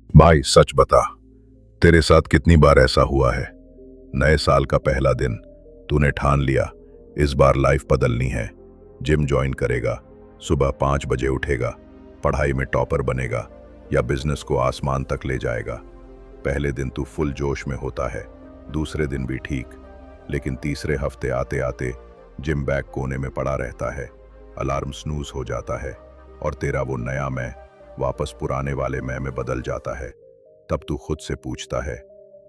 भाई सच बता, तेरे साथ कितनी बार ऐसा हुआ है? नए साल का पहला दिन, तूने ठान लिया इस बार लाइफ बदलनी है। जिम ज्वाइन करेगा, सुबह 5 बजे उठेगा, पढ़ाई में टॉपर बनेगा या बिजनेस को आसमान तक ले जाएगा। पहले दिन तू फुल जोश में होता है, दूसरे दिन भी ठीक, लेकिन तीसरे हफ्ते आते आते जिम बैग कोने में पड़ा रहता है, अलार्म स्नूज हो जाता है और तेरा वो नया मैं वापस पुराने वाले मैं में बदल जाता है। तब तू खुद से पूछता है,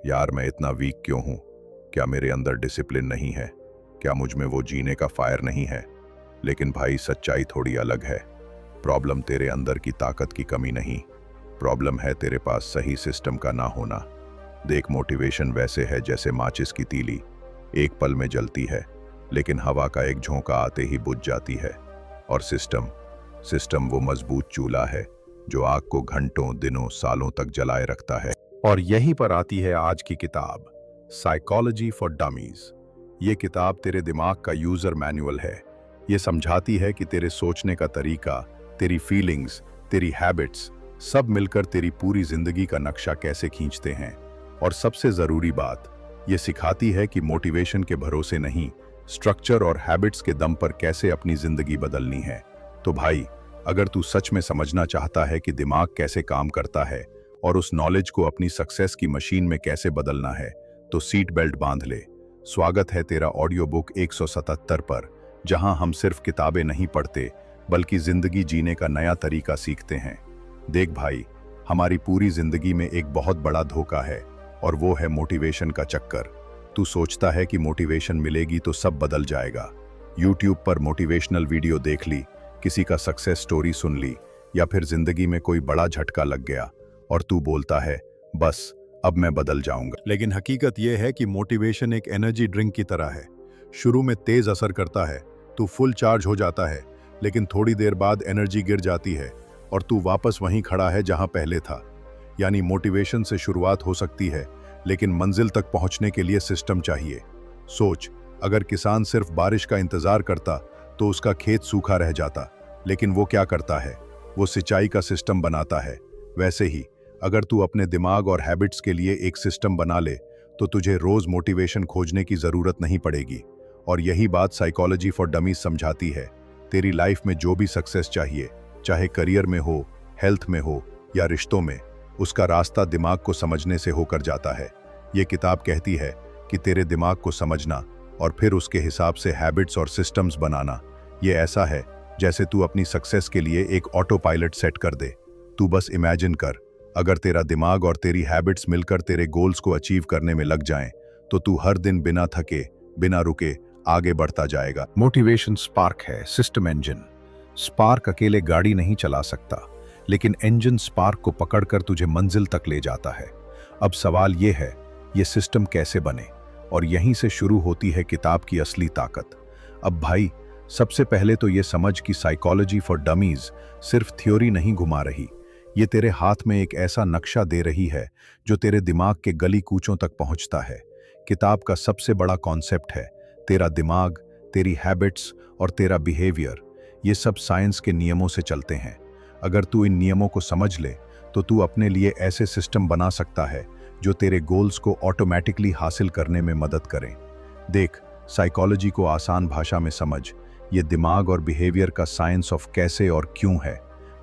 यार मैं इतना वीक क्यों हूं? क्या मेरे अंदर डिसिप्लिन नहीं है? क्या मुझ में वो जीने का फायर नहीं है? लेकिन भाई सच्चाई थोड़ी अलग है। प्रॉब्लम तेरे अंदर की ताकत की कमी नहीं, प्रॉब्लम है तेरे पास सही सिस्टम का ना होना। देख, मोटिवेशन वैसे है जैसे माचिस की तीली, एक पल में जलती है लेकिन हवा का एक झोंका आते ही बुझ जाती है। और सिस्टम सिस्टम वो मजबूत चूल्हा है जो आग को घंटों, दिनों, सालों तक जलाए रखता है। और यहीं पर आती है आज की किताब, साइकोलॉजी फॉर डमीज। ये किताब तेरे दिमाग का यूजर मैनुअल है। ये समझाती है कि तेरे सोचने का तरीका, तेरी फीलिंग्स, तेरी हैबिट्स सब मिलकर तेरी पूरी जिंदगी का नक्शा कैसे खींचते हैं। और सबसे जरूरी बात, ये सिखाती है कि मोटिवेशन के भरोसे नहीं, स्ट्रक्चर और हैबिट्स के दम पर कैसे अपनी जिंदगी बदलनी है। तो भाई, अगर तू सच में समझना चाहता है कि दिमाग कैसे काम करता है और उस नॉलेज को अपनी सक्सेस की मशीन में कैसे बदलना है, तो सीट बेल्ट बांध ले। स्वागत है तेरा ऑडियो बुक 177 पर, जहां हम सिर्फ किताबें नहीं पढ़ते बल्कि जिंदगी जीने का नया तरीका सीखते हैं। देख भाई, हमारी पूरी जिंदगी में एक बहुत बड़ा धोखा है और वो है मोटिवेशन का चक्कर। तू सोचता है कि मोटिवेशन मिलेगी तो सब बदल जाएगा। यूट्यूब पर मोटिवेशनल वीडियो देख ली, किसी का सक्सेस स्टोरी सुन ली या फिर जिंदगी में कोई बड़ा झटका लग गया और तू बोलता है, बस अब मैं बदल जाऊंगा। लेकिन हकीकत यह है कि मोटिवेशन एक एनर्जी ड्रिंक की तरह है। शुरू में तेज असर करता है, तू फुल चार्ज हो जाता है, लेकिन थोड़ी देर बाद एनर्जी गिर जाती है और तू वापस वहीं खड़ा है जहां पहले था। यानी मोटिवेशन से शुरुआत हो सकती है, लेकिन मंजिल तक पहुंचने के लिए सिस्टम चाहिए। सोच, अगर किसान सिर्फ बारिश का इंतजार करता तो उसका खेत सूखा रह जाता, लेकिन वो क्या करता है? वो सिंचाई का सिस्टम बनाता है। वैसे ही अगर तू अपने दिमाग और हैबिट्स के लिए एक सिस्टम बना ले तो तुझे रोज मोटिवेशन खोजने की जरूरत नहीं पड़ेगी। और यही बात साइकोलॉजी फॉर डमीज समझाती है। तेरी लाइफ में जो भी सक्सेस चाहिए, चाहे करियर में हो, हेल्थ में हो या रिश्तों में, उसका रास्ता दिमाग को समझने से होकर जाता है। ये किताब कहती है कि तेरे दिमाग को समझना और फिर उसके हिसाब से हैबिट्स और सिस्टम्स बनाना, ये ऐसा है जैसे तू अपनी सक्सेस के लिए एक ऑटो पायलट सेट कर दे। तू बस इमेजिन कर, अगर तेरा दिमाग और तेरी हैबिट्स मिलकर तेरे गोल्स को अचीव करने में लग जाएं, तो तू हर दिन बिना थके, बिना रुके आगे बढ़ता जाएगा। मोटिवेशन स्पार्क है, सिस्टम इंजन। स्पार्क अकेले गाड़ी नहीं चला सकता, लेकिन इंजन स्पार्क को पकड़कर तुझे मंजिल तक ले जाता है। अब सवाल यह है, ये सिस्टम कैसे बने? और यहीं से शुरू होती है किताब की असली ताकत। अब भाई, सबसे पहले तो ये समझ कि साइकोलॉजी फॉर डमीज सिर्फ थ्योरी नहीं घुमा रही, ये तेरे हाथ में एक ऐसा नक्शा दे रही है जो तेरे दिमाग के गली कूचों तक पहुंचता है। किताब का सबसे बड़ा कॉन्सेप्ट है, तेरा दिमाग, तेरी हैबिट्स और तेरा बिहेवियर, ये सब साइंस के नियमों से चलते हैं। अगर तू इन नियमों को समझ ले तो तू अपने लिए ऐसे सिस्टम बना सकता है जो तेरे गोल्स को ऑटोमेटिकली हासिल करने में मदद करें। देख, साइकोलॉजी को आसान भाषा में समझ, ये दिमाग और बिहेवियर का साइंस ऑफ कैसे और क्यों है।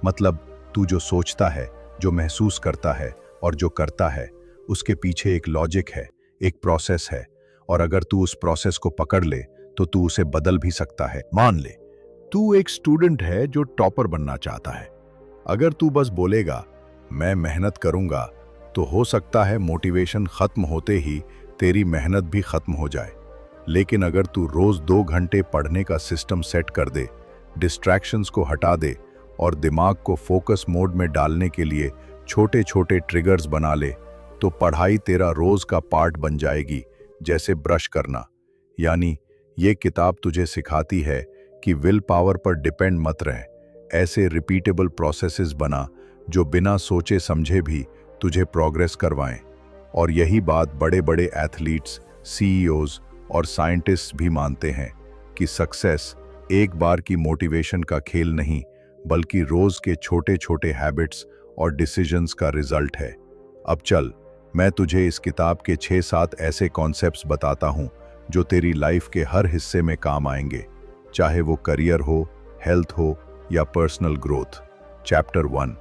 मतलब तू जो सोचता है, जो महसूस करता है और जो करता है, उसके पीछे एक लॉजिक है, एक प्रोसेस है। और अगर तू उस प्रोसेस को पकड़ ले तो तू उसे बदल भी सकता है। मान ले, तू एक स्टूडेंट है जो टॉपर बनना चाहता है। अगर तू बस बोलेगा, मैं मेहनत करूंगा, तो हो सकता है मोटिवेशन खत्म होते ही तेरी मेहनत भी खत्म हो जाए। लेकिन अगर तू रोज 2 घंटे पढ़ने का सिस्टम सेट कर दे, डिस्ट्रैक्शंस को हटा दे और दिमाग को फोकस मोड में डालने के लिए छोटे छोटे ट्रिगर्स बना ले, तो पढ़ाई तेरा रोज का पार्ट बन जाएगी, जैसे ब्रश करना। यानी ये किताब तुझे सिखाती है कि विल पावर पर डिपेंड मत रह, ऐसे रिपीटेबल प्रोसेसेस बना जो बिना सोचे समझे भी तुझे प्रोग्रेस करवाएं। और यही बात बड़े बड़े एथलीट्स, सीईओज और साइंटिस्ट भी मानते हैं कि सक्सेस एक बार की मोटिवेशन का खेल नहीं, बल्कि रोज के छोटे छोटे हैबिट्स और डिसीजंस का रिजल्ट है। अब चल, मैं तुझे इस किताब के 6-7 ऐसे कॉन्सेप्ट्स बताता हूं जो तेरी लाइफ के हर हिस्से में काम आएंगे, चाहे वो करियर हो, हेल्थ हो या पर्सनल ग्रोथ। चैप्टर 1,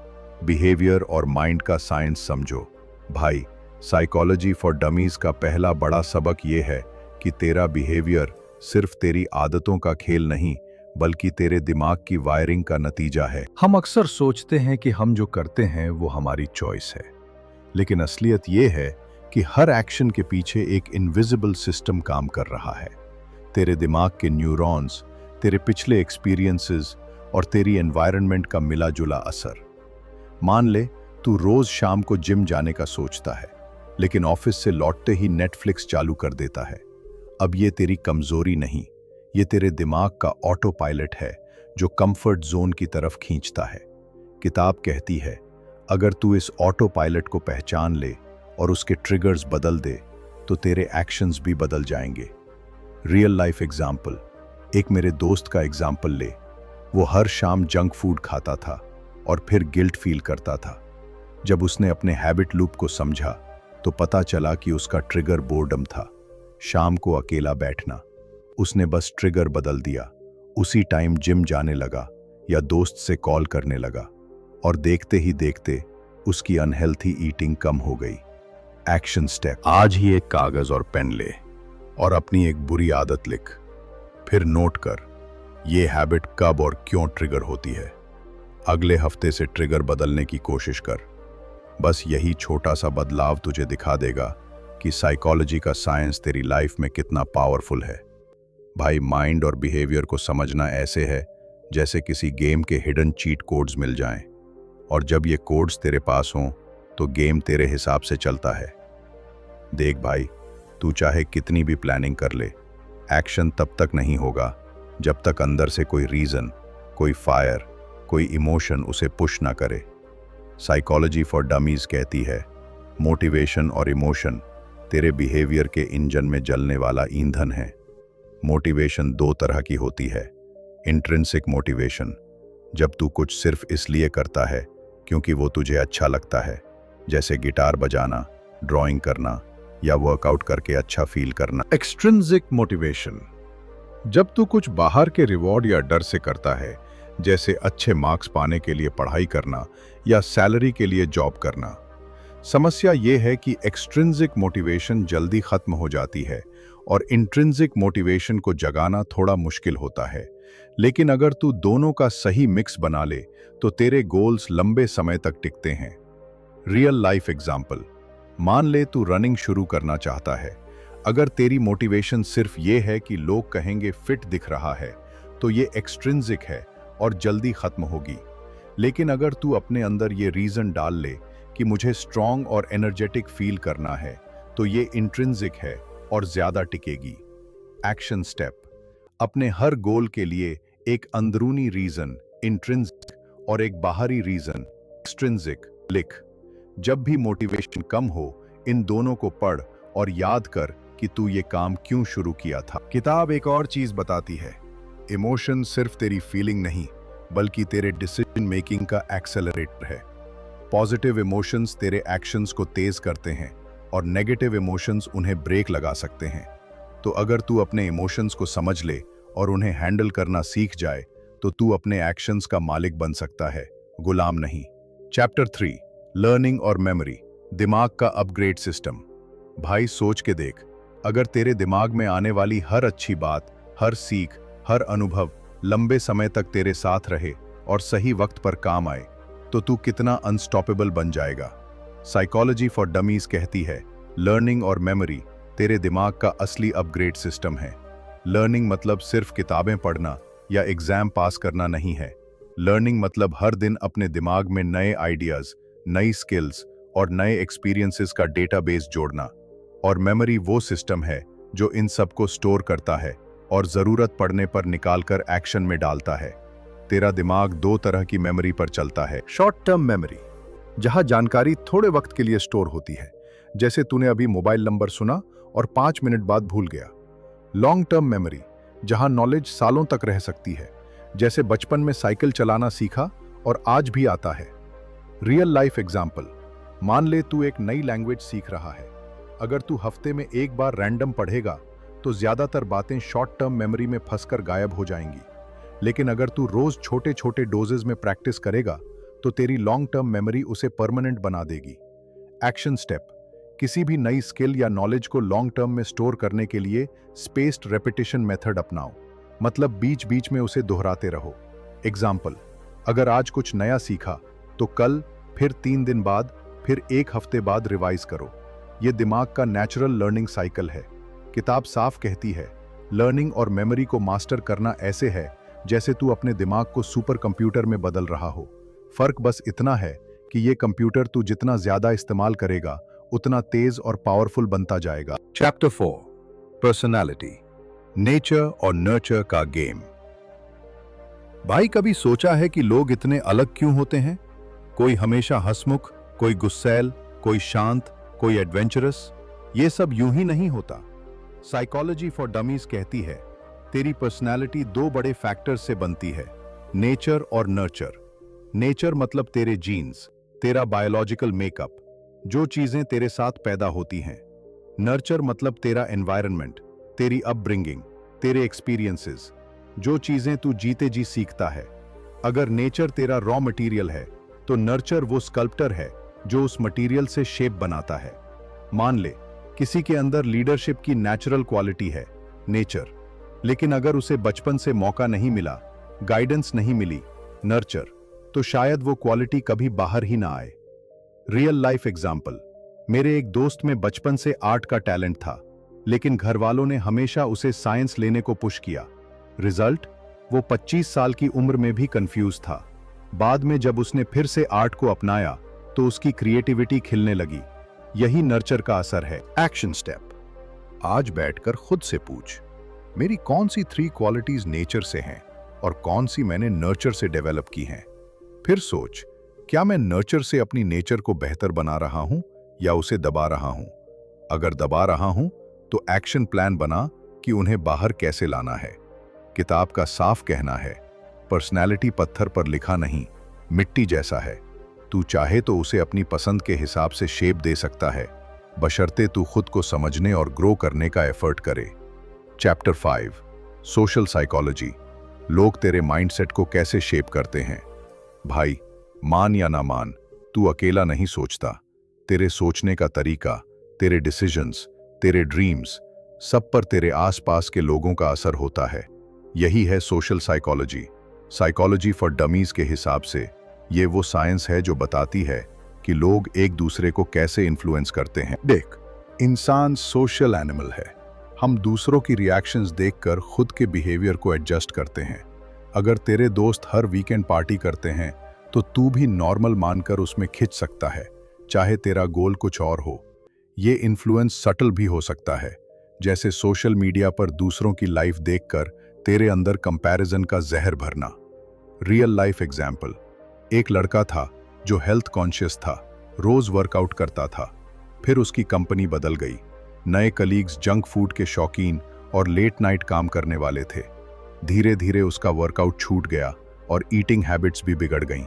बिहेवियर और माइंड का साइंस समझो। भाई, साइकोलॉजी फॉर डमीज का पहला बड़ा सबक ये है कि तेरा बिहेवियर सिर्फ तेरी आदतों का खेल नहीं, बल्कि तेरे दिमाग की वायरिंग का नतीजा है। हम अक्सर सोचते हैं कि हम जो करते हैं वो हमारी चॉइस है, लेकिन असलियत ये है कि हर एक्शन के पीछे एक इनविजिबल सिस्टम काम कर रहा है। तेरे दिमाग के न्यूरॉन्स, तेरे पिछले एक्सपीरियंसेस और तेरी एनवायरनमेंट का मिला जुला असर। मान ले तू रोज शाम को जिम जाने का सोचता है, लेकिन ऑफिस से लौटते ही नेटफ्लिक्स चालू कर देता है। अब ये तेरी कमजोरी नहीं, ये तेरे दिमाग का ऑटो पायलट है जो कंफर्ट जोन की तरफ खींचता है। किताब कहती है, अगर तू इस ऑटो पायलट को पहचान ले और उसके ट्रिगर्स बदल दे, तो तेरे एक्शंस भी बदल जाएंगे। रियल लाइफ एग्जाम्पल, एक मेरे दोस्त का एग्जाम्पल ले। वो हर शाम जंक फूड खाता था और फिर गिल्ट फील करता था। जब उसने अपने हैबिट लूप को समझा, तो पता चला कि उसका ट्रिगर बोर्डम था। शाम को अकेला बैठना। उसने बस ट्रिगर बदल दिया, उसी टाइम जिम जाने लगा या दोस्त से कॉल करने लगा, और देखते ही देखते उसकी अनहेल्थी ईटिंग कम हो गई। एक्शन स्टेप, आज ही एक कागज और पेन ले और अपनी एक बुरी आदत लिख, फिर नोट कर ये हैबिट कब और क्यों ट्रिगर होती है। अगले हफ्ते से ट्रिगर बदलने की कोशिश कर। बस यही छोटा सा बदलाव तुझे दिखा देगा कि साइकोलॉजी का साइंस तेरी लाइफ में कितना पावरफुल है। भाई, माइंड और बिहेवियर को समझना ऐसे है जैसे किसी गेम के हिडन चीट कोड्स मिल जाएं, और जब ये कोड्स तेरे पास हों तो गेम तेरे हिसाब से चलता है। देख भाई, तू चाहे कितनी भी प्लानिंग कर ले, एक्शन तब तक नहीं होगा जब तक अंदर से कोई रीजन, कोई फायर, कोई इमोशन उसे पुश ना करे। साइकोलॉजी फॉर डमीज कहती है, मोटिवेशन और इमोशन तेरे बिहेवियर के इंजन में जलने वाला ईंधन है। मोटिवेशन दो तरह की होती है। इंट्रिंसिक मोटिवेशन, जब तू कुछ सिर्फ इसलिए करता है क्योंकि वो तुझे अच्छा लगता है, जैसे गिटार बजाना, ड्राइंग करना या वर्कआउट करके अच्छा फील करना। एक्सट्रिंसिक मोटिवेशन, जब तू कुछ बाहर के रिवॉर्ड या डर से करता है, जैसे अच्छे मार्क्स पाने के लिए पढ़ाई करना या सैलरी के लिए जॉब करना। समस्या यह है कि एक्सट्रिंसिक मोटिवेशन जल्दी खत्म हो जाती है और इंट्रिंसिक मोटिवेशन को जगाना थोड़ा मुश्किल होता है। लेकिन अगर तू दोनों का सही मिक्स बना ले तो तेरे गोल्स लंबे समय तक टिकते हैं। रियल लाइफ एग्जाम्पल, मान ले तू रनिंग शुरू करना चाहता है। अगर तेरी मोटिवेशन सिर्फ ये है कि लोग कहेंगे फिट दिख रहा है, तो ये एक्सट्रिंसिक है और जल्दी खत्म होगी। लेकिन अगर तू अपने अंदर ये रीजन डाल ले कि मुझे स्ट्रॉन्ग और एनर्जेटिक फील करना है, तो ये इंट्रिंसिक है और ज्यादा टिकेगी। एक्शन स्टेप, अपने हर गोल के लिए एक अंदरूनी रीजन इंट्रिंसिक और एक बाहरी रीजन एक्सट्रिंसिक लिख। जब भी मोटिवेशन कम हो, इन दोनों को पढ़ और याद कर कि तू ये काम क्यों शुरू किया था। किताब एक और चीज बताती है, इमोशन सिर्फ तेरी फीलिंग नहीं, बल्कि तेरे डिसीजन मेकिंग का एक्सेलरेटर है। पॉजिटिव इमोशंस तेरे एक्शंस को तेज करते हैं और नेगेटिव इमोशंस उन्हें ब्रेक लगा सकते हैं। तो अगर तू अपने इमोशंस को समझ ले और उन्हें हैंडल करना सीख जाए, तो तू अपने एक्शंस का मालिक बन सकता है, गुलाम नहीं। चैप्टर 3, लर्निंग और मेमोरी, दिमाग का अपग्रेड सिस्टम। भाई, सोच के देख, अगर तेरे दिमाग में आने वाली हर अच्छी बात, हर सीख, हर अनुभव लंबे समय तक तेरे साथ रहे और सही वक्त पर काम आए, तो तू कितना अनस्टॉपेबल बन जाएगा। साइकोलॉजी फॉर डमीज कहती है, लर्निंग और मेमोरी तेरे दिमाग का असली अपग्रेड सिस्टम है। लर्निंग मतलब सिर्फ किताबें पढ़ना या एग्जाम पास करना नहीं है। लर्निंग मतलब हर दिन अपने दिमाग में नए आइडियाज, नई स्किल्स और नए एक्सपीरियंसेस का डेटाबेस जोड़ना। और मेमोरी वो सिस्टम है जो इन सब को स्टोर करता है और जरूरत पड़ने पर निकालकर एक्शन में डालता है। तेरा दिमाग दो तरह की मेमोरी पर चलता है। शॉर्ट टर्म मेमोरी, जहां जानकारी थोड़े वक्त के लिए स्टोर होती है, जैसे तूने अभी मोबाइल नंबर सुना और 5 मिनट बाद भूल गया। लॉन्ग टर्म मेमोरी, जहां नॉलेज सालों तक रह सकती है, जैसे बचपन में साइकिल चलाना सीखा और आज भी आता है। रियल लाइफ एग्जाम्पल, मान ले तू एक नई लैंग्वेज सीख रहा है। अगर तू हफ्ते में एक बार रैंडम पढ़ेगा तो ज्यादातर बातें शॉर्ट टर्म मेमोरी में फंसकर गायब हो जाएंगी। लेकिन अगर तू रोज छोटे छोटे डोजेज में प्रैक्टिस करेगा तो तेरी लॉन्ग टर्म मेमोरी उसे परमानेंट बना देगी। एक्शन स्टेप: किसी भी नई स्किल या नॉलेज को लॉन्ग टर्म में स्टोर करने के लिए स्पेस्ड रेपिटेशन मेथड अपनाओ। मतलब बीच बीच में उसे दोहराते रहो। एग्जाम्पल: अगर आज कुछ नया सीखा तो कल, फिर 3 दिन बाद, फिर 1 हफ्ते बाद रिवाइज करो। यह दिमाग का नेचुरल लर्निंग साइकिल है। किताब साफ कहती है, लर्निंग और मेमोरी को मास्टर करना ऐसे है जैसे तू अपने दिमाग को सुपर कंप्यूटर में बदल रहा हो। फर्क बस इतना है कि ये कंप्यूटर तू जितना ज्यादा इस्तेमाल करेगा उतना तेज और पावरफुल बनता जाएगा। चैप्टर 4, पर्सनालिटी, नेचर और नर्चर का गेम। भाई, कभी सोचा है कि लोग इतने अलग क्यों होते हैं? कोई हमेशा हंसमुख, कोई गुस्सैल, कोई शांत, कोई एडवेंचरस। ये सब यूं ही नहीं होता। साइकोलॉजी फॉर डमीज कहती है, तेरी पर्सनालिटी 2 बड़े फैक्टर्स से बनती है, नेचर और नर्चर। नेचर मतलब तेरे जीन्स, तेरा बायोलॉजिकल मेकअप, जो चीजें तेरे साथ पैदा होती हैं। नर्चर मतलब तेरा एनवायरनमेंट, तेरी अपब्रिंगिंग, तेरे एक्सपीरियंसेस, जो चीजें तू जीते जी सीखता है। अगर नेचर तेरा रॉ मटेरियल है तो नर्चर वो स्कल्प्टर है जो उस मटेरियल से शेप बनाता है। मान ले किसी के अंदर लीडरशिप की नेचुरल क्वालिटी है, नेचर, लेकिन अगर उसे बचपन से मौका नहीं मिला, गाइडेंस नहीं मिली, नर्चर, तो शायद वो क्वालिटी कभी बाहर ही ना आए। रियल लाइफ एग्जाम्पल: मेरे एक दोस्त में बचपन से आर्ट का टैलेंट था, लेकिन घर वालों ने हमेशा उसे साइंस लेने को पुश किया। रिजल्ट: वो 25 साल की उम्र में भी कंफ्यूज था। बाद में जब उसने फिर से आर्ट को अपनाया तो उसकी क्रिएटिविटी खिलने लगी। यही नर्चर का असर है। एक्शन स्टेप: आज बैठकर खुद से पूछ, मेरी कौन सी 3 क्वालिटीज नेचर से हैं और कौन सी मैंने नर्चर से डेवलप की हैं। फिर सोच, क्या मैं नर्चर से अपनी नेचर को बेहतर बना रहा हूं या उसे दबा रहा हूं? अगर दबा रहा हूं तो एक्शन प्लान बना कि उन्हें बाहर कैसे लाना है। किताब का साफ कहना है, पर्सनैलिटी पत्थर पर लिखा नहीं, मिट्टी जैसा है। तू चाहे तो उसे अपनी पसंद के हिसाब से शेप दे सकता है, बशर्ते तू खुद को समझने और ग्रो करने का एफर्ट करे। चैप्टर 5, सोशल साइकोलॉजी, लोग तेरे माइंडसेट को कैसे शेप करते हैं। भाई, मान या ना मान, तू अकेला नहीं सोचता। तेरे सोचने का तरीका, तेरे डिसीजंस, तेरे ड्रीम्स, सब पर तेरे आसपास के लोगों का असर होता है। यही है social psychology. Psychology for dummies के हिसाब से ये वो साइंस है जो बताती है कि लोग एक दूसरे को कैसे इन्फ्लुएंस करते हैं। देख, इंसान सोशल एनिमल है। हम दूसरों की रिएक्शंस देखकर खुद के बिहेवियर को एडजस्ट करते हैं। अगर तेरे दोस्त हर वीकेंड पार्टी करते हैं तो तू भी नॉर्मल मानकर उसमें खिंच सकता है, चाहे तेरा गोल कुछ और हो। ये इन्फ्लुएंस सटल भी हो सकता है, जैसे सोशल मीडिया पर दूसरों की लाइफ देखकर तेरे अंदर कंपैरिजन का जहर भरना। रियल लाइफ एग्जाम्पल: एक लड़का था जो हेल्थ कॉन्शियस था, रोज वर्कआउट करता था। फिर उसकी कंपनी बदल गई। नए कलीग्स जंक फूड के शौकीन और लेट नाइट काम करने वाले थे। धीरे धीरे उसका वर्कआउट छूट गया और ईटिंग हैबिट्स भी बिगड़ गईं।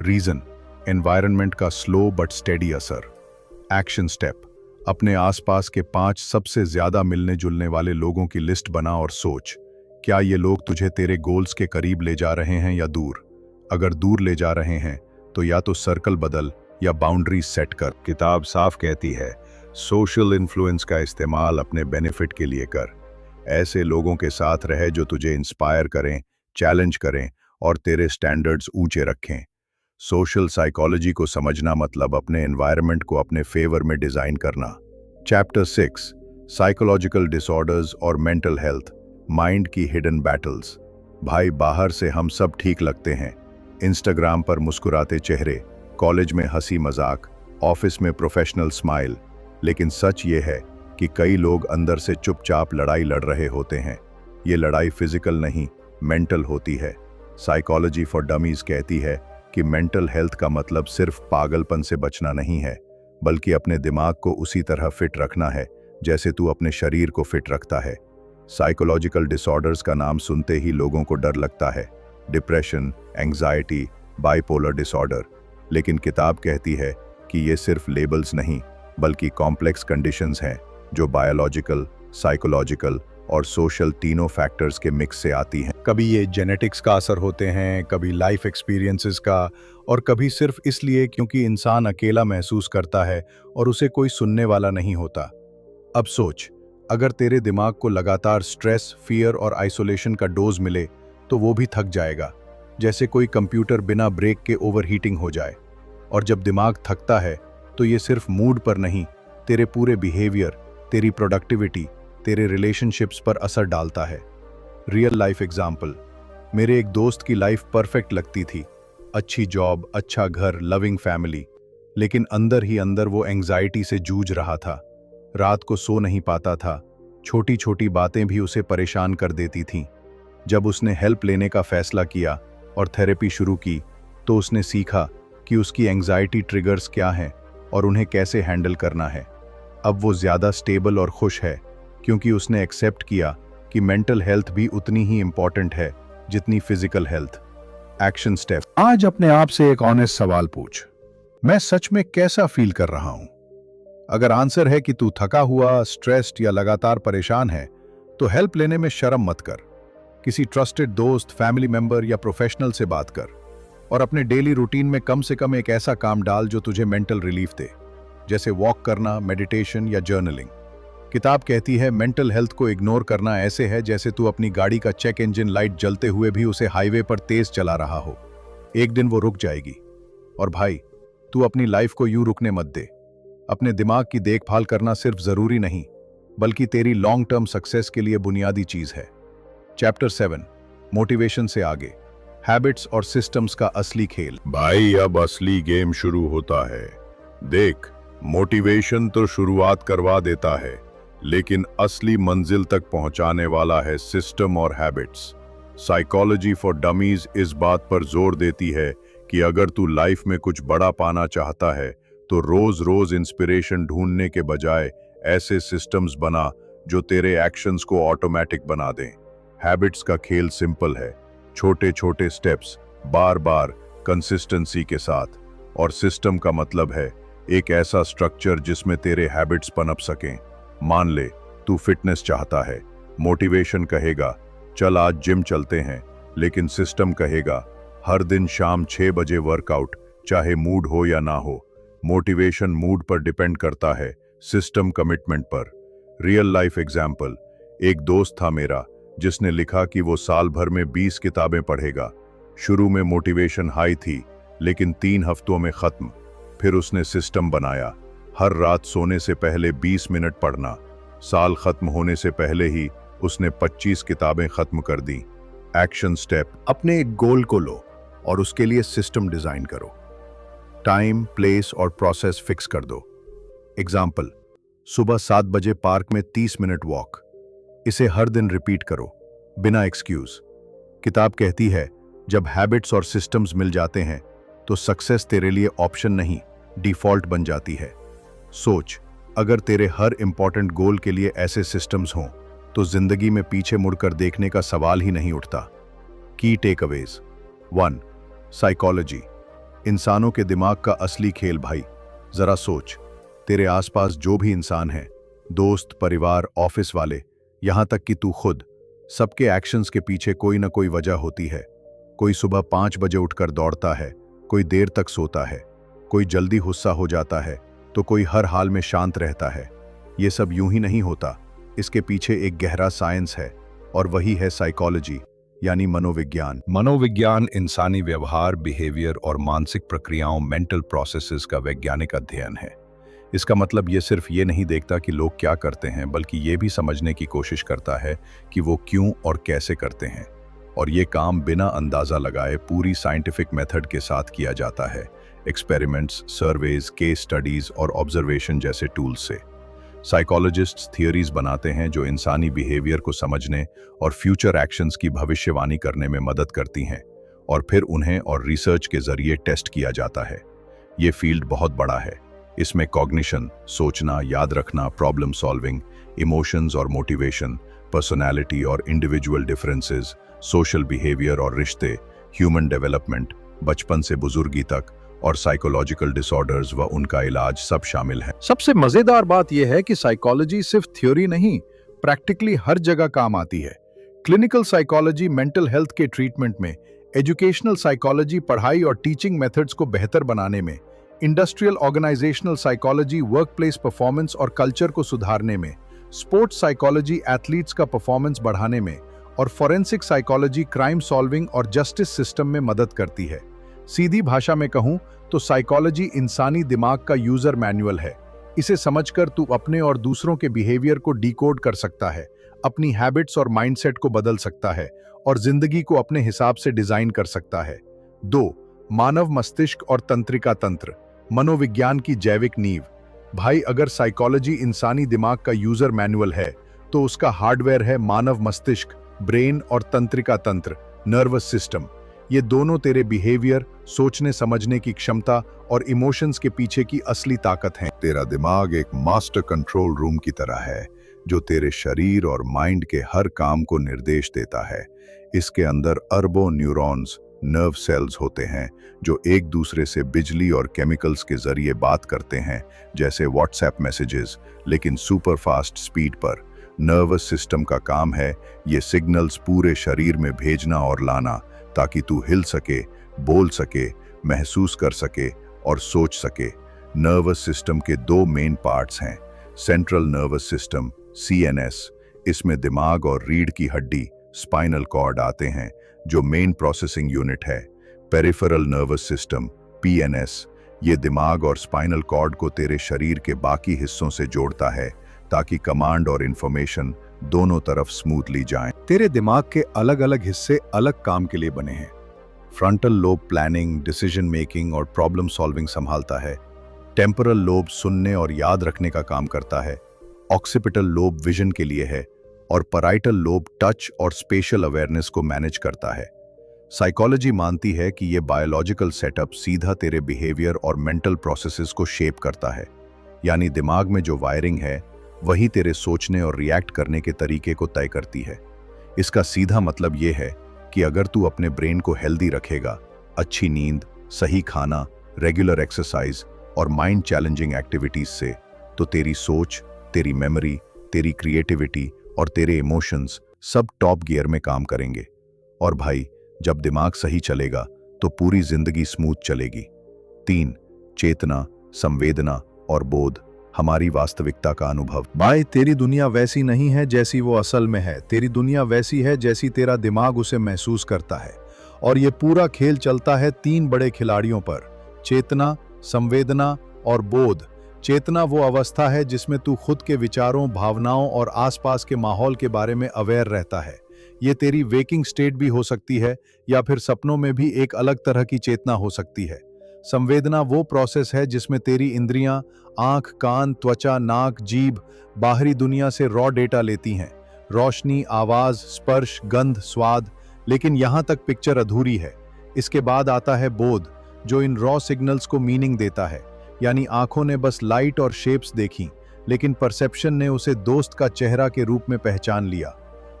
रीजन: एनवायरनमेंट का स्लो बट स्टेडी असर। एक्शन स्टेप: अपने आसपास के 5 सबसे ज्यादा मिलने जुलने वाले लोगों की लिस्ट बना और सोच, क्या ये लोग तुझे तेरे गोल्स के करीब ले जा रहे हैं या दूर? अगर दूर ले जा रहे हैं तो या तो सर्कल बदल या बाउंड्रीज सेट कर। किताब साफ कहती है, सोशल इन्फ्लुएंस का इस्तेमाल अपने बेनिफिट के लिए कर। ऐसे लोगों के साथ रहे जो तुझे इंस्पायर करें, चैलेंज करें और तेरे स्टैंडर्ड्स ऊंचे रखें। सोशल साइकोलॉजी को समझना मतलब अपने एनवायरनमेंट को अपने फेवर में डिजाइन करना। चैप्टर 6, साइकोलॉजिकल डिसऑर्डर्स और मेंटल हेल्थ, माइंड की हिडन बैटल्स। भाई, बाहर से हम सब ठीक लगते हैं, इंस्टाग्राम पर मुस्कुराते चेहरे, कॉलेज में हंसी मजाक, ऑफिस में प्रोफेशनल स्माइल, लेकिन सच ये है कि कई लोग अंदर से चुपचाप लड़ाई लड़ रहे होते हैं। ये लड़ाई फिजिकल नहीं, मेंटल होती है। साइकोलॉजी फॉर डमीज कहती है कि मेंटल हेल्थ का मतलब सिर्फ पागलपन से बचना नहीं है, बल्कि अपने दिमाग को उसी तरह फिट रखना है जैसे तू अपने शरीर को फिट रखता है। साइकोलॉजिकल डिसऑर्डर्स का नाम सुनते ही लोगों को डर लगता है, डिप्रेशन, एंग्जाइटी, बाइपोलर डिसऑर्डर। लेकिन किताब कहती है कि ये सिर्फ लेबल्स नहीं बल्कि कॉम्प्लेक्स कंडीशंस हैं जो बायोलॉजिकल, साइकोलॉजिकल और सोशल तीनों फैक्टर्स के मिक्स से आती हैं। कभी ये जेनेटिक्स का असर होते हैं, कभी लाइफ एक्सपीरियंसेस का, और कभी सिर्फ इसलिए क्योंकि इंसान अकेला महसूस करता है और उसे कोई सुनने वाला नहीं होता। अब सोच, अगर तेरे दिमाग को लगातार स्ट्रेस, फियर और आइसोलेशन का डोज मिले तो वो भी थक जाएगा, जैसे कोई कंप्यूटर बिना ब्रेक के ओवरहीटिंग हो जाए। और जब दिमाग थकता है तो ये सिर्फ मूड पर नहीं, तेरे पूरे बिहेवियर, तेरी प्रोडक्टिविटी, तेरे रिलेशनशिप्स पर असर डालता है। रियल लाइफ एग्जाम्पल, मेरे एक दोस्त की लाइफ परफेक्ट लगती थी, अच्छी जॉब, अच्छा घर, लविंग फैमिली, लेकिन अंदर ही अंदर वो एंग्जाइटी से जूझ रहा था। रात को सो नहीं पाता था, छोटी छोटी बातें भी उसे परेशान कर देती थीं। जब उसने हेल्प लेने का फैसला किया और थेरेपी शुरू की तो उसने सीखा कि उसकी एंग्जाइटी ट्रिगर्स क्या हैं और उन्हें कैसे हैंडल करना है। अब वो ज़्यादा स्टेबल और खुश है क्योंकि उसने एक्सेप्ट किया कि मेंटल हेल्थ भी उतनी ही इंपॉर्टेंट है जितनी फिजिकल हेल्थ। Action step. आज अपने आप से एक ऑनेस्ट सवाल पूछ, मैं सच में कैसा फील कर रहा हूं? अगर आंसर है कि तू थका हुआ, स्ट्रेस्ड या लगातार परेशान है, तो हेल्प लेने में शर्म मत कर। किसी ट्रस्टेड दोस्त, फैमिली मेंबर या प्रोफेशनल से बात कर। और अपने डेली रूटीन में कम से कम एक ऐसा काम डाल जो तुझे मेंटल रिलीफ दे, जैसे वॉक करना, मेडिटेशन या जर्नलिंग। किताब कहती है मेंटल हेल्थ को इग्नोर करना ऐसे है जैसे तू अपनी गाड़ी का चेक इंजन लाइट जलते हुए भी उसे हाईवे पर तेज चला रहा हो। एक दिन वो रुक जाएगी। और भाई, तू अपनी लाइफ को यूं रुकने मत दे। अपने दिमाग की देखभाल करना सिर्फ जरूरी नहीं बल्कि तेरी लॉन्ग टर्म सक्सेस के लिए बुनियादी चीज है। चैप्टर 7, मोटिवेशन से आगे, हैबिट्स और सिस्टम्स का असली खेल। भाई, अब असली गेम शुरू होता है। देख, मोटिवेशन तो शुरुआत करवा देता है, लेकिन असली मंजिल तक पहुंचाने वाला है सिस्टम और हैबिट्स। साइकोलॉजी फॉर डमीज इस बात पर जोर देती है कि अगर तू लाइफ में कुछ बड़ा पाना चाहता है तो रोज रोज इंस्पिरेशन ढूंढने के बजाय ऐसे सिस्टम्स बना जो तेरे एक्शंस को ऑटोमेटिक बना दें। हैबिट्स का खेल सिंपल है, छोटे छोटे स्टेप्स, बार बार कंसिस्टेंसी के साथ। और सिस्टम का मतलब है एक ऐसा स्ट्रक्चर जिसमें तेरे हैबिट्स पनप सकें। मान ले तू फिटनेस चाहता है, मोटिवेशन कहेगा चल आज जिम चलते हैं, लेकिन सिस्टम कहेगा हर दिन शाम 6 बजे वर्कआउट, चाहे मूड हो या ना हो। मोटिवेशन मूड पर डिपेंड करता है, सिस्टम कमिटमेंट पर। रियल लाइफ एग्जाम्पल, एक दोस्त था मेरा जिसने लिखा कि वो साल भर में 20 किताबें पढ़ेगा। शुरू में मोटिवेशन हाई थी, लेकिन 3 हफ्तों में खत्म। फिर उसने सिस्टम बनाया, हर रात सोने से पहले 20 मिनट पढ़ना। साल खत्म होने से पहले ही उसने 25 किताबें खत्म कर दी। Action step. अपने एक गोल को लो और उसके लिए सिस्टम डिजाइन करो। टाइम, प्लेस और प्रोसेस फिक्स कर दो। एग्जाम्पल, सुबह 7 बजे पार्क में 30 मिनट वॉक। इसे हर दिन रिपीट करो, बिना एक्सक्यूज। किताब कहती है जब हैबिट्स और सिस्टम्स मिल जाते हैं तो सक्सेस तेरे लिए ऑप्शन नहीं, डिफॉल्ट बन जाती है। सोच, अगर तेरे हर इंपॉर्टेंट गोल के लिए ऐसे सिस्टम्स हों तो जिंदगी में पीछे मुड़कर देखने का सवाल ही नहीं उठता। की टेकअवेज। 1. साइकोलॉजी, इंसानों के दिमाग का असली खेल। भाई जरा सोच, तेरे आसपास जो भी इंसान हैं, दोस्त, परिवार, ऑफिस वाले, यहां तक कि तू खुद, सबके एक्शंस के पीछे कोई ना कोई वजह होती है। कोई सुबह 5 बजे उठकर दौड़ता है, कोई देर तक सोता है, कोई जल्दी गुस्सा हो जाता है तो कोई हर हाल में शांत रहता है। ये सब यूं ही नहीं होता, इसके पीछे एक गहरा साइंस है और वही है साइकोलॉजी, यानी मनोविज्ञान। मनोविज्ञान इंसानी व्यवहार, बिहेवियर और मानसिक प्रक्रियाओं, मेंटल प्रोसेसेस का वैज्ञानिक अध्ययन है। इसका मतलब ये सिर्फ ये नहीं देखता कि लोग क्या करते हैं, बल्कि ये भी समझने की कोशिश करता है कि वो क्यों और कैसे करते हैं। और ये काम बिना अंदाजा लगाए पूरी साइंटिफिक मेथड के साथ किया जाता है, एक्सपेरिमेंट्स, सर्वेज, केस स्टडीज और ऑब्जर्वेशन जैसे टूल्स से। साइकोलॉजिस्ट्स थियरीज बनाते हैं जो इंसानी बिहेवियर को समझने और फ्यूचर एक्शंस की भविष्यवाणी करने में मदद करती हैं, और फिर उन्हें और रिसर्च के जरिए टेस्ट किया जाता है। ये फील्ड बहुत बड़ा है। इसमें कॉग्निशन, सोचना, याद रखना, प्रॉब्लम सॉल्विंग, इमोशंस और मोटिवेशन, पर्सनालिटी और इंडिविजुअल डिफरेंसेस, सोशल बिहेवियर और रिश्ते, ह्यूमन डेवलपमेंट, बचपन से बुजुर्गी तक, और साइकोलॉजिकल डिसऑर्डर्स व उनका इलाज सब शामिल है। सबसे मजेदार बात यह है कि साइकोलॉजी सिर्फ थ्योरी नहीं, प्रैक्टिकली हर जगह काम आती है। क्लिनिकल साइकोलॉजी मेंटल हेल्थ के ट्रीटमेंट में, एजुकेशनल साइकोलॉजी पढ़ाई और टीचिंग मेथड्स को बेहतर बनाने में, industrial organisational psychology workplace performance और कल्चर को सुधारने में, स्पोर्ट्स साइकोलॉजी एथलीट्स का परफॉर्मेंस बढ़ाने में, और फॉरेंसिक साइकोलॉजी क्राइम सॉल्विंग और जस्टिस सिस्टम में मदद करती है। सीधी भाषा में कहूं तो साइकोलॉजी इंसानी दिमाग का यूजर मैनुअल है। इसे समझकर तू अपने और दूसरों के बिहेवियर को डिकोड कर सकता है, अपनी हैबिट्स और माइंडसेट को बदल सकता है और जिंदगी को अपने हिसाब से डिजाइन कर सकता है। 2. मानव मस्तिष्क और तंत्रिका तंत्र, मनोविज्ञान की जैविक नींव। भाई, अगर साइकोलॉजी इंसानी दिमाग का यूजर मैनुअल है तो उसका हार्डवेयर है मानव मस्तिष्क, ब्रेन और तंत्रिका तंत्र, नर्वस सिस्टम। ये दोनों तेरे बिहेवियर, सोचने समझने की क्षमता और इमोशंस के पीछे की असली ताकत हैं। तेरा दिमाग एक मास्टर कंट्रोल रूम की तरह है जो तेरे शरीर और माइंड के हर काम को निर्देश देता है। इसके अंदर अरबों न्यूरॉन्स, नर्व सेल्स होते हैं जो एक दूसरे से बिजली और केमिकल्स के जरिए बात करते हैं, जैसे व्हाट्सएप मैसेजेस, लेकिन सुपर फास्ट स्पीड पर। नर्वस सिस्टम का काम है ये सिग्नल्स पूरे शरीर में भेजना और लाना, ताकि तू हिल सके, बोल सके, महसूस कर सके और सोच सके। नर्वस सिस्टम के 2 मेन पार्ट्स हैं। सेंट्रल नर्वस सिस्टम CNS, इसमें दिमाग और रीढ़ की हड्डी स्पाइनल कॉर्ड आते हैं जो मेन प्रोसेसिंग यूनिट है। पेरिफेरल नर्वस सिस्टम PNS, ये दिमाग और स्पाइनल कॉर्ड को तेरे शरीर के बाकी हिस्सों से जोड़ता है ताकि कमांड और इंफॉर्मेशन दोनों तरफ स्मूथली जाएं। तेरे दिमाग के अलग अलग हिस्से अलग काम के लिए बने हैं। Frontal lobe planning, decision making और प्रॉब्लम सॉल्विंग संभालता है। टेम्पोरल लोब सुनने और याद रखने का काम करता है। ऑक्सीपिटल लोब विजन के लिए है और पैराइटल लोब टच और स्पेशल अवेयरनेस को मैनेज करता है। साइकोलॉजी मानती है कि ये बायोलॉजिकल सेटअप सीधा तेरे बिहेवियर और मेंटल प्रोसेसेस को शेप करता है, यानी दिमाग में जो वायरिंग है वही तेरे सोचने और रिएक्ट करने के तरीके को तय करती है। इसका सीधा मतलब ये है कि अगर तू अपने ब्रेन को हेल्दी रखेगा, अच्छी नींद, सही खाना, रेगुलर एक्सरसाइज और माइंड चैलेंजिंग एक्टिविटीज से, तो तेरी सोच, तेरी मेमोरी, तेरी क्रिएटिविटी और तेरे इमोशंस सब टॉप गियर में काम करेंगे। और भाई, जब दिमाग सही चलेगा तो पूरी जिंदगी स्मूथ चलेगी। 3. चेतना, संवेदना और बोध, हमारी वास्तविकता का अनुभव। भाई, तेरी दुनिया वैसी नहीं है जैसी वो असल में है। तेरी दुनिया वैसी है जैसी तेरा दिमाग उसे महसूस करता है। और ये पूरा खेल चलता है 3 बड़े खिलाड़ियों पर: चेतना, संवेदना और बोध। चेतना वो अवस्था है जिसमें तू खुद के विचारों, भावनाओं और आसपास के माहौल के बारे में अवेयर रहता है। ये तेरी वेकिंग स्टेट भी हो सकती है या फिर सपनों में भी एक अलग तरह की चेतना हो सकती है। संवेदना वो प्रोसेस है जिसमें तेरी इंद्रियां, आंख, कान, त्वचा, नाक, जीभ बाहरी दुनिया से रॉ डेटा लेती हैं, रोशनी, आवाज, स्पर्श, गंध, स्वाद। लेकिन यहां तक पिक्चर अधूरी है। इसके बाद आता है बोध, जो इन रॉ सिग्नल्स को मीनिंग देता है। यानी आंखों ने बस लाइट और शेप्स देखी, लेकिन परसेप्शन ने उसे दोस्त का चेहरा के रूप में पहचान लिया।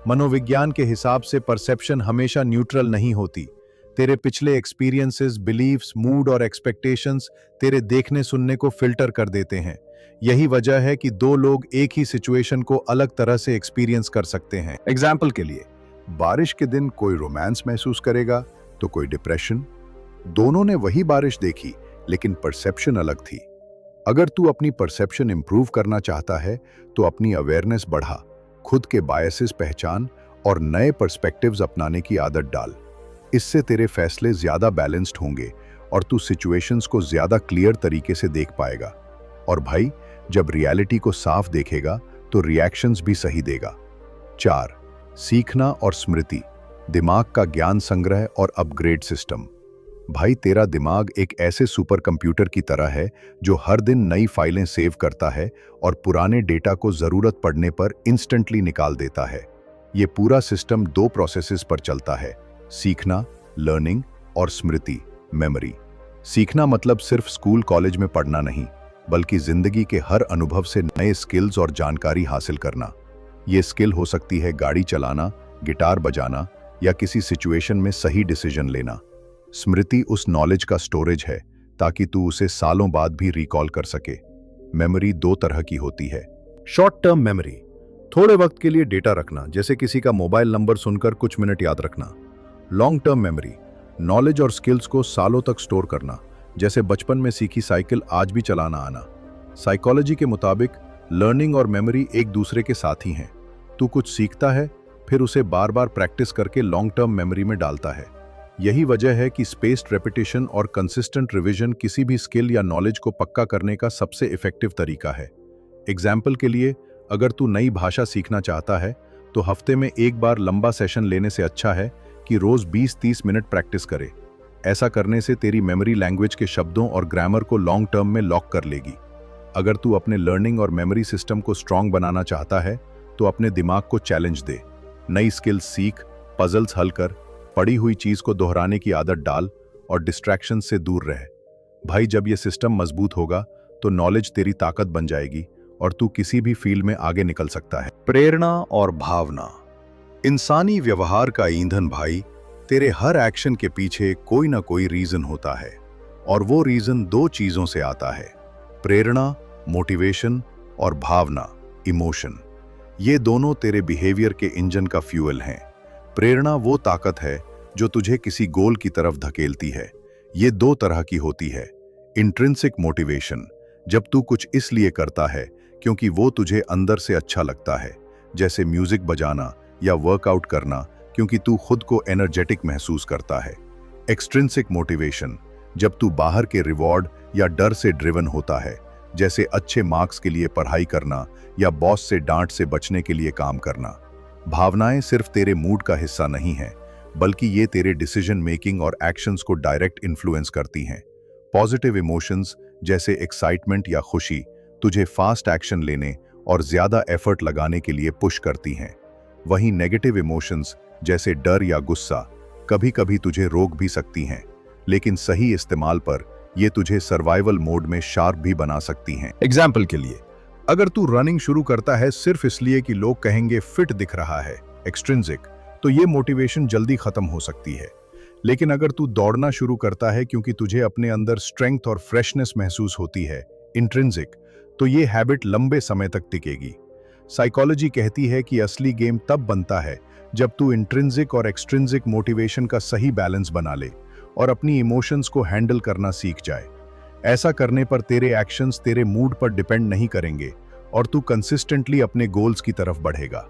मनोविज्ञान के हिसाब से परसेप्शन हमेशा न्यूट्रल नहीं होती। तेरे पिछले एक्सपीरियंसेस, बिलीव्स, मूड और एक्सपेक्टेशंस तेरे देखने सुनने को फिल्टर कर देते हैं। यही वजह है कि 2 लोग एक ही सिचुएशन को अलग तरह से एक्सपीरियंस कर सकते हैं। एग्जाम्पल के लिए, बारिश के दिन कोई रोमांस महसूस करेगा तो कोई डिप्रेशन। दोनों ने वही बारिश देखी, लेकिन परसेप्शन अलग थी। अगर तू अपनी परसेप्शन इंप्रूव करना चाहता है तो अपनी अवेयरनेस बढ़ा, खुद के बायसेस पहचान और नए पर्सपेक्टिव्स अपनाने की आदत डाल। इससे तेरे फैसले ज्यादा बैलेंस्ड होंगे और तू सिचुएशंस को ज्यादा क्लियर तरीके से देख पाएगा। और भाई, जब रियलिटी को साफ देखेगा तो रिएक्शंस भी सही देगा। 4. सीखना और स्मृति, दिमाग का ज्ञान संग्रह और अपग्रेड सिस्टम। भाई, तेरा दिमाग एक ऐसे सुपर कंप्यूटर की तरह है जो हर दिन नई फाइलें सेव करता है और पुराने डेटा को जरूरत पड़ने पर इंस्टेंटली निकाल देता है। ये पूरा सिस्टम 2 प्रोसेसेस पर चलता है: सीखना, लर्निंग, और स्मृति, मेमोरी। सीखना मतलब सिर्फ स्कूल कॉलेज में पढ़ना नहीं, बल्कि जिंदगी के हर अनुभव से नए स्किल्स और जानकारी हासिल करना। ये स्किल हो सकती है गाड़ी चलाना, गिटार बजाना या किसी सिचुएशन में सही डिसीजन लेना। स्मृति उस नॉलेज का स्टोरेज है ताकि तू उसे सालों बाद भी रिकॉल कर सके। मेमोरी दो तरह की होती है। शॉर्ट टर्म मेमोरी, थोड़े वक्त के लिए डेटा रखना, जैसे किसी का मोबाइल नंबर सुनकर कुछ मिनट याद रखना। लॉन्ग टर्म मेमोरी, नॉलेज और स्किल्स को सालों तक स्टोर करना, जैसे बचपन में सीखी साइकिल आज भी चलाना आना। साइकोलॉजी के मुताबिक लर्निंग और मेमोरी एक दूसरे के साथी हैं। तू कुछ सीखता है, फिर उसे बार बार प्रैक्टिस करके लॉन्ग टर्म मेमोरी में डालता है। यही वजह है कि स्पेस्ड रेपिटेशन और कंसिस्टेंट रिवीजन किसी भी स्किल या नॉलेज को पक्का करने का सबसे इफेक्टिव तरीका है। एग्जाम्पल के लिए, अगर तू नई भाषा सीखना चाहता है तो हफ्ते में एक बार लंबा सेशन लेने से अच्छा है कि रोज 20-30 मिनट प्रैक्टिस करे। ऐसा करने से तेरी मेमोरी लैंग्वेज के शब्दों और ग्रामर को लॉन्ग टर्म में लॉक कर लेगी। अगर तू अपने लर्निंग और मेमोरी सिस्टम को स्ट्रांग बनाना चाहता है तो अपने दिमाग को चैलेंज दे। नई स्किल्स सीख, पजल्स हल कर, पढ़ी हुई चीज को दोहराने की आदत डाल और डिस्ट्रैक्शन से दूर रह। भाई, जब यह सिस्टम मजबूत होगा तो नॉलेज तेरी ताकत बन जाएगी और तू किसी भी फील्ड में आगे निकल सकता है। प्रेरणा और भावना, इंसानी व्यवहार का ईंधन भाई। तेरे हर एक्शन के पीछे कोई ना कोई रीजन होता है और वो रीजन दो चीजों से आता है, प्रेरणा मोटिवेशन और भावना इमोशन। ये दोनों तेरे बिहेवियर के इंजन का फ्यूल हैं। प्रेरणा वो ताकत है जो तुझे किसी गोल की तरफ धकेलती है। ये दो तरह की होती है। इंट्रिंसिक मोटिवेशन, जब तू कुछ इसलिए करता है क्योंकि वो तुझे अंदर से अच्छा लगता है, जैसे म्यूजिक बजाना या वर्कआउट करना, क्योंकि तू खुद को एनर्जेटिक महसूस करता है। एक्सट्रिंसिक मोटिवेशन, जब तू बाहर के रिवॉर्ड या डर से ड्रिवन होता है, जैसे अच्छे मार्क्स के लिए पढ़ाई करना या बॉस से डांट से बचने के लिए काम करना। भावनाएं सिर्फ तेरे मूड का हिस्सा नहीं है, बल्कि ये तेरे डिसीजन मेकिंग और एक्शंस को डायरेक्ट इन्फ्लुएंस करती हैं। पॉजिटिव इमोशंस जैसे एक्साइटमेंट या खुशी तुझे फास्ट एक्शन लेने और ज्यादा एफर्ट लगाने के लिए पुश करती हैं। वहीं नेगेटिव इमोशंस जैसे डर या गुस्सा कभी कभी तुझे रोक भी सकती हैं, लेकिन सही इस्तेमाल पर ये तुझे सर्वाइवल मोड में शार्प भी बना सकती हैं। एग्जाम्पल के लिए, अगर तू रनिंग शुरू करता है सिर्फ इसलिए कि लोग कहेंगे फिट दिख रहा है, एक्सट्रिंसिक, तो ये मोटिवेशन जल्दी खत्म हो सकती है। लेकिन अगर तू दौड़ना शुरू करता है क्योंकि तुझे अपने अंदर स्ट्रेंथ और फ्रेशनेस महसूस होती है, इंट्रिंसिक, तो ये हैबिट लंबे समय तक टिकेगी। साइकोलॉजी कहती है कि असली गेम तब बनता है जब तू इंट्रिंसिक और एक्सट्रिंसिक मोटिवेशन का सही बैलेंस बना ले और अपनी इमोशंस को हैंडल करना सीख जाए। ऐसा करने पर तेरे एक्शंस तेरे मूड पर डिपेंड नहीं करेंगे और तू कंसिस्टेंटली अपने गोल्स की तरफ बढ़ेगा।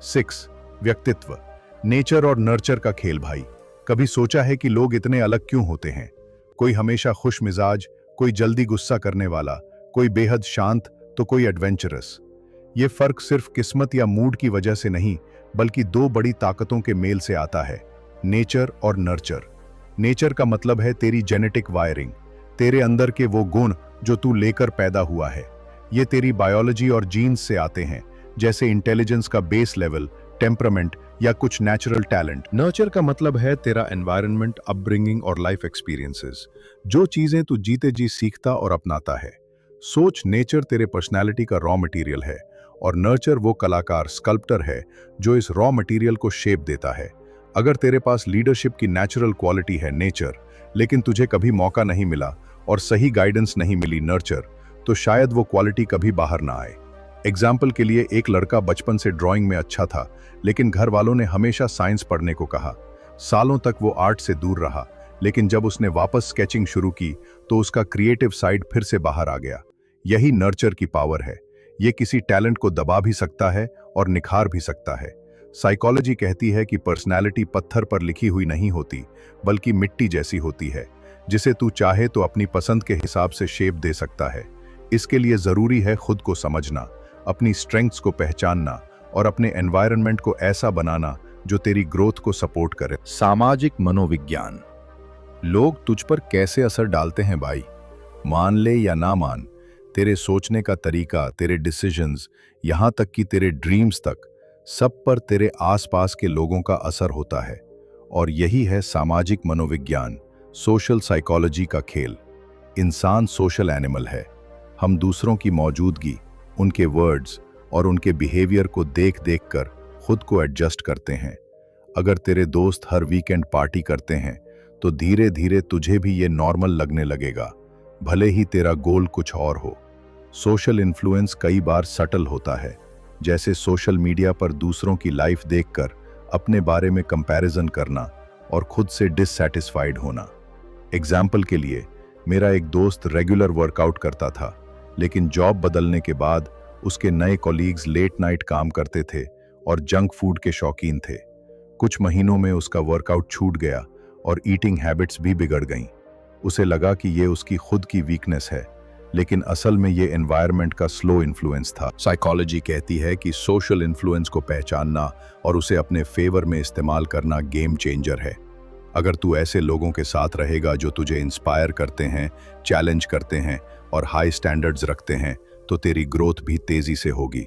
6. व्यक्तित्व, नेचर और नर्चर का खेल भाई। कभी सोचा है कि लोग इतने अलग क्यों होते हैं? कोई हमेशा खुश मिजाज, कोई जल्दी गुस्सा करने वाला, कोई बेहद शांत, तो कोई एडवेंचरस। ये फर्क सिर्फ किस्मत या मूड की वजह से नहीं, बल्कि दो बड़ी ताकतों के मेल से आता है, नेचर और नर्चर। नेचर का मतलब है तेरी जेनेटिक वायरिंग, तेरे अंदर के वो गुण जो तू लेकर पैदा हुआ है। ये तेरी बायोलॉजी और जीन्स से आते हैं, जैसे इंटेलिजेंस का बेस लेवल, टेम्परामेंट या कुछ नेचुरल टैलेंट। नर्चर का मतलब है तेरा एनवायरनमेंट, अपब्रिंगिंग और लाइफ एक्सपीरियंसेस, जो चीजें तू जीते जी सीखता और अपनाता है। सोच, नेचर तेरे पर्सनैलिटी का रॉ मटेरियल है और नर्चर वो कलाकार, स्कल्प्टर है जो इस रॉ मटेरियल को शेप देता है। अगर तेरे पास लीडरशिप की नेचुरल क्वालिटी है, नेचर, लेकिन तुझे कभी मौका नहीं मिला और सही गाइडेंस नहीं मिली, नर्चर, तो शायद वो क्वालिटी कभी बाहर ना आए। एग्जाम्पल के लिए, एक लड़का बचपन से ड्राइंग में अच्छा था, लेकिन घर वालों ने हमेशा साइंस पढ़ने को कहा। सालों तक वो आर्ट से दूर रहा, लेकिन जब उसने वापस स्केचिंग शुरू की तो उसका क्रिएटिव साइड फिर से बाहर आ गया। यही नर्चर की पावर है। ये किसी टैलेंट को दबा भी सकता है और निखार भी सकता है। साइकोलॉजी कहती है कि पर्सनैलिटी पत्थर पर लिखी हुई नहीं होती, बल्कि मिट्टी जैसी होती है, जिसे तू चाहे तो अपनी पसंद के हिसाब से शेप दे सकता है। इसके लिए जरूरी है खुद को समझना, अपनी स्ट्रेंथ्स को पहचानना और अपने एनवायरनमेंट को ऐसा बनाना जो तेरी ग्रोथ को सपोर्ट करे। सामाजिक मनोविज्ञान, लोग तुझ पर कैसे असर डालते हैं भाई? मान ले या ना मान, तेरे सोचने का तरीका, तेरे डिसीजंस, यहां तक कि तेरे ड्रीम्स तक, सब पर तेरे आसपास के लोगों का असर होता है। और यही है सामाजिक मनोविज्ञान, सोशल साइकोलॉजी का खेल। इंसान सोशल एनिमल है। हम दूसरों की मौजूदगी, उनके वर्ड्स और उनके बिहेवियर को देख देख कर खुद को एडजस्ट करते हैं। अगर तेरे दोस्त हर वीकेंड पार्टी करते हैं तो धीरे धीरे तुझे भी ये नॉर्मल लगने लगेगा। भले ही तेरा गोल कुछ और हो। सोशल इन्फ्लुएंस कई बार सटल होता है, जैसे सोशल मीडिया पर दूसरों की लाइफ देखकर अपने बारे में कंपैरिजन करना और खुद से डिससैटिस्फाइड होना। एग्जाम्पल के लिए, मेरा एक दोस्त रेगुलर वर्कआउट करता था, लेकिन जॉब बदलने के बाद उसके नए कॉलीग्स लेट नाइट काम करते थे और जंक फूड के शौकीन थे। कुछ महीनों में उसका वर्कआउट छूट गया और ईटिंग हैबिट्स भी बिगड़ गईं। उसे लगा कि ये उसकी खुद की वीकनेस है, लेकिन असल में ये एनवायरनमेंट का स्लो इन्फ्लुएंस था। साइकोलॉजी कहती है कि सोशल इन्फ्लुएंस को पहचानना और उसे अपने फेवर में इस्तेमाल करना गेम चेंजर है। अगर तू ऐसे लोगों के साथ रहेगा जो तुझे इंस्पायर करते हैं, चैलेंज करते हैं और हाई स्टैंडर्ड्स रखते हैं, तो तेरी ग्रोथ भी तेजी से होगी।